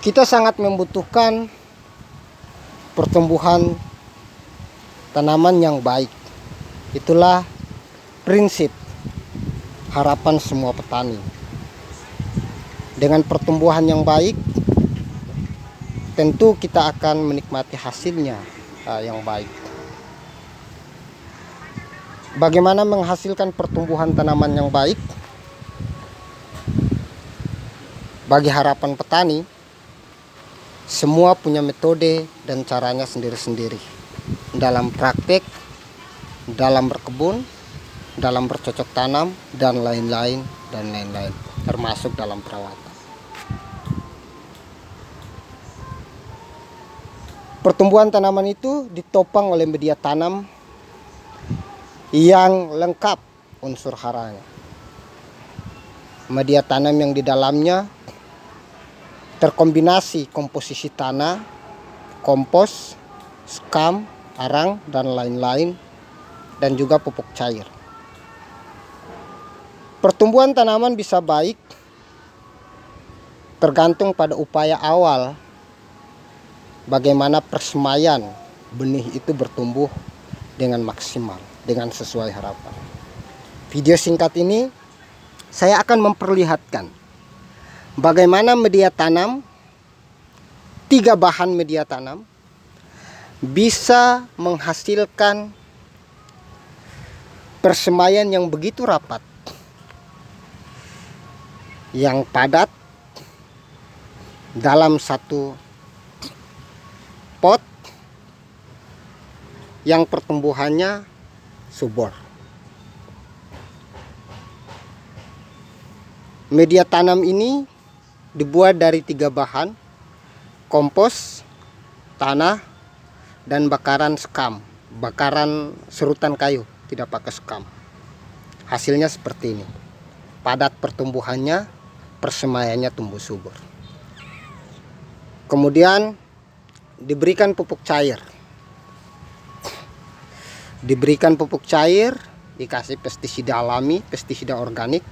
Kita sangat membutuhkan pertumbuhan tanaman yang baik. Itulah prinsip harapan semua petani. Dengan pertumbuhan yang baik, tentu kita akan menikmati hasilnya yang baik. Bagaimana menghasilkan pertumbuhan tanaman yang baik? Bagi harapan petani, semua punya metode dan caranya sendiri-sendiri dalam praktek, dalam berkebun, dalam bercocok tanam, dan lain-lain, termasuk dalam perawatan. Pertumbuhan tanaman itu ditopang oleh media tanam yang lengkap unsur haranya. Media tanam yang di dalamnya terkombinasi komposisi tanah, kompos, skam, arang, dan lain-lain, dan juga pupuk cair. Pertumbuhan tanaman bisa baik tergantung pada upaya awal bagaimana persemaian benih itu bertumbuh dengan maksimal, dengan sesuai harapan. Video singkat ini saya akan memperlihatkan bagaimana media tanam, 3 bahan media tanam bisa menghasilkan persemaian yang begitu rapat, yang padat dalam satu pot yang pertumbuhannya subur. Media tanam ini dibuat dari 3 bahan: kompos, tanah, dan bakaran skam, bakaran serutan kayu, tidak pakai skam. Hasilnya seperti ini, padat pertumbuhannya, persemaiannya tumbuh subur. Kemudian diberikan pupuk cair, dikasih pestisida alami, pestisida organik,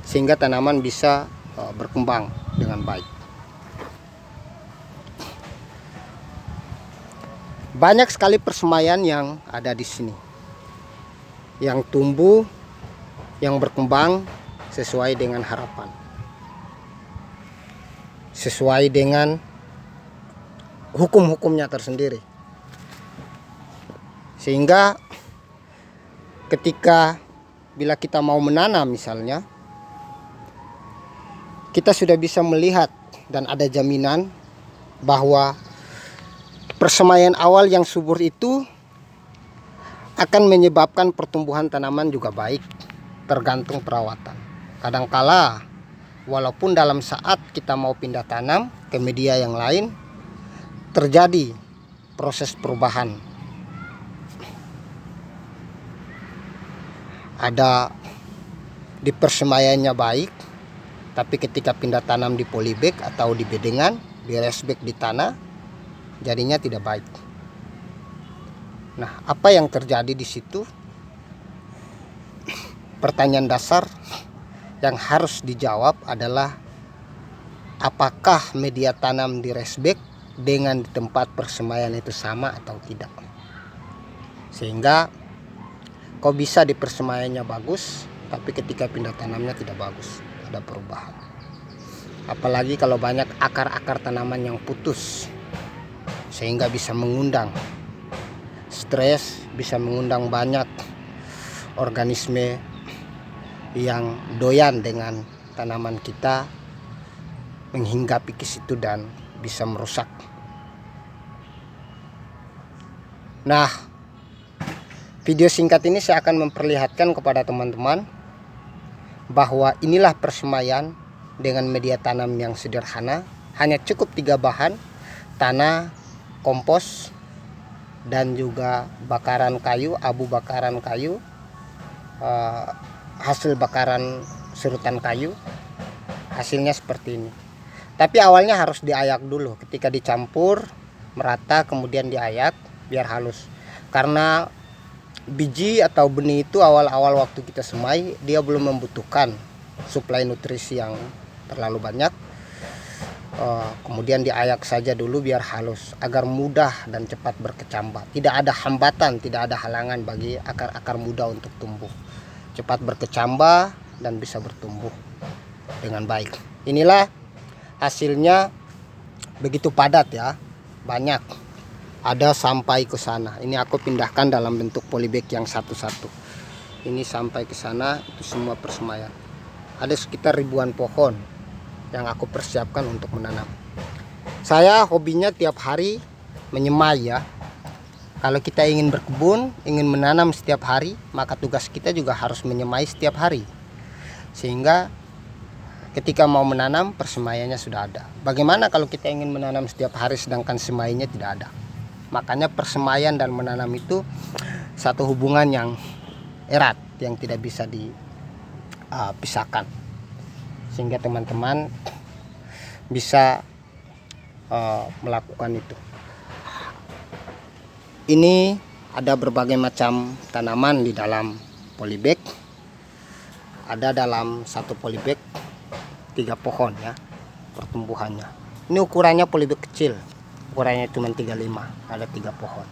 sehingga tanaman bisa berkembang dengan baik. Banyak sekali persemaian yang ada di sini, yang tumbuh, yang berkembang sesuai dengan harapan, sesuai dengan hukum-hukumnya tersendiri. Sehingga ketika bila kita mau menanam misalnya, kita sudah bisa melihat dan ada jaminan bahwa persemaian awal yang subur itu akan menyebabkan pertumbuhan tanaman juga baik, tergantung perawatan. Kadangkala walaupun dalam saat kita mau pindah tanam ke media yang lain, terjadi proses perubahan. Ada di persemaiannya baik, tapi ketika pindah tanam di polybag atau di bedengan, di raised di tanah, jadinya tidak baik. Nah, apa yang terjadi di situ? Pertanyaan dasar yang harus dijawab adalah, apakah media tanam di raised bed dengan di tempat persemaian itu sama atau tidak? Sehingga kok bisa di persemaiannya bagus, tapi ketika pindah tanamnya tidak bagus, ada perubahan. Apalagi kalau banyak akar-akar tanaman yang putus, sehingga bisa mengundang stres, bisa mengundang banyak organisme yang doyan dengan tanaman kita menghinggapi ke situ dan bisa merusak. Nah, video singkat ini saya akan memperlihatkan kepada teman-teman bahwa inilah persemaian dengan media tanam yang sederhana, hanya cukup 3 bahan: tanah, kompos, dan juga bakaran kayu, abu bakaran kayu, hasil bakaran serutan kayu. Hasilnya seperti ini. Tapi awalnya harus diayak dulu. Ketika dicampur merata, kemudian diayak biar halus. Karena biji atau benih itu awal-awal waktu kita semai, dia belum membutuhkan suplai nutrisi yang terlalu banyak. kemudian diayak saja dulu biar halus agar mudah dan cepat berkecambah. Tidak ada hambatan, tidak ada halangan bagi akar-akar muda untuk tumbuh, cepat berkecambah dan bisa bertumbuh dengan baik. Inilah hasilnya, begitu padat ya, banyak, ada sampai ke sana. Ini aku pindahkan dalam bentuk polybag yang satu-satu. Ini sampai ke sana, itu semua persemaian. Ada sekitar ribuan pohon yang aku persiapkan untuk menanam. Saya hobinya tiap hari menyemai ya. Kalau kita ingin berkebun, ingin menanam setiap hari, maka tugas kita juga harus menyemai setiap hari. Sehingga ketika mau menanam, persemaiannya sudah ada. Bagaimana kalau kita ingin menanam setiap hari sedangkan semainya tidak ada? Makanya persemaian dan menanam itu satu hubungan yang erat, yang tidak bisa dipisahkan. Sehingga teman-teman bisa melakukan itu. Ini ada berbagai macam tanaman di dalam polybag. Ada dalam satu polybag 3 pohon ya pertumbuhannya. Ini ukurannya polybag kecil, ukurannya cuma 35, ada 3 pohon.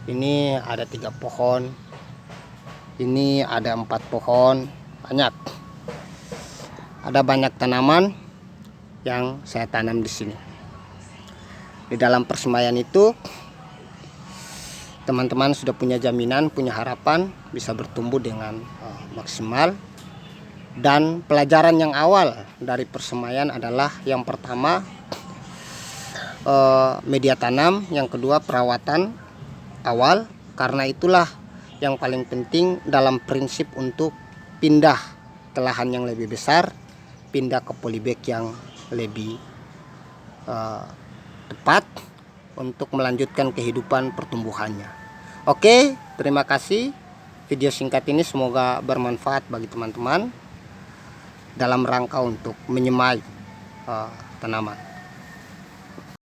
Ini ada 3 pohon, ini ada 4 pohon, banyak. Ada banyak tanaman yang saya tanam di sini. Di dalam persemaian itu teman-teman sudah punya jaminan, punya harapan bisa bertumbuh dengan maksimal. Dan pelajaran yang awal dari persemaian adalah yang pertama media tanam, yang kedua perawatan awal, karena itulah yang paling penting dalam prinsip untuk pindah ke lahan yang lebih besar, pindah ke polybag yang lebih tepat untuk melanjutkan kehidupan pertumbuhannya. Oke, terima kasih. Video singkat ini semoga bermanfaat bagi teman-teman dalam rangka untuk menyemai tanaman.